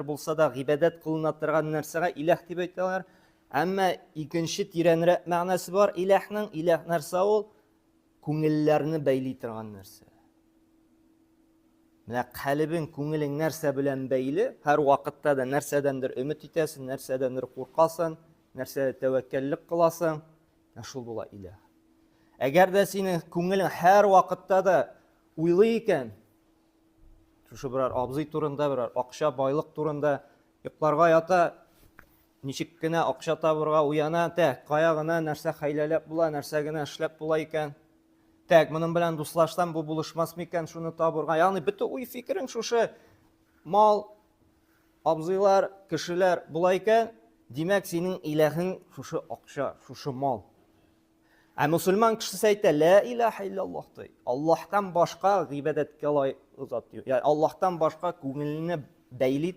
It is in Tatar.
булса да гыйбадәт кылына торган нәрсәгә иләх дип әйтәләр. Әмма икенче тирәнрәк мәгънәсе бар иләхнең. Иләх нәрсә ул? Күңелләрне бәйли торган нәрсә. Менә калбың, күңелең нәрсә белән бәйле, һәр вакытта да нәрсәдәндер өмет итәсең, нәрсәдәндер куркасың, нәрсәдә тәвәккәллек кыласың. Шул була иләх. Әгәр дә синең күңелең һәр вакытта да уйлый икән, шушы берәр абзый турында, берәр акча, байлык турында, йокларга ята, ничек кенә акча табырга уяна, кая гына нәрсә хәйләләп була, нәрсә генә эшләп була икән. Моның белән дуслашсам, бу булышмас микән шуны табырга. Ягъни бөтен уй фикерең шушы мал, абзыйлар, кешеләр була икән, димәк синең иләһең шушы акча, шушы мал. Ә мусульман кешесе әйтә, ла илаха илляллаһ ди. Аллаһтан башка гыйбадәткә лаек зат юк. Ягъни Аллаһтан башка күңелне бәйли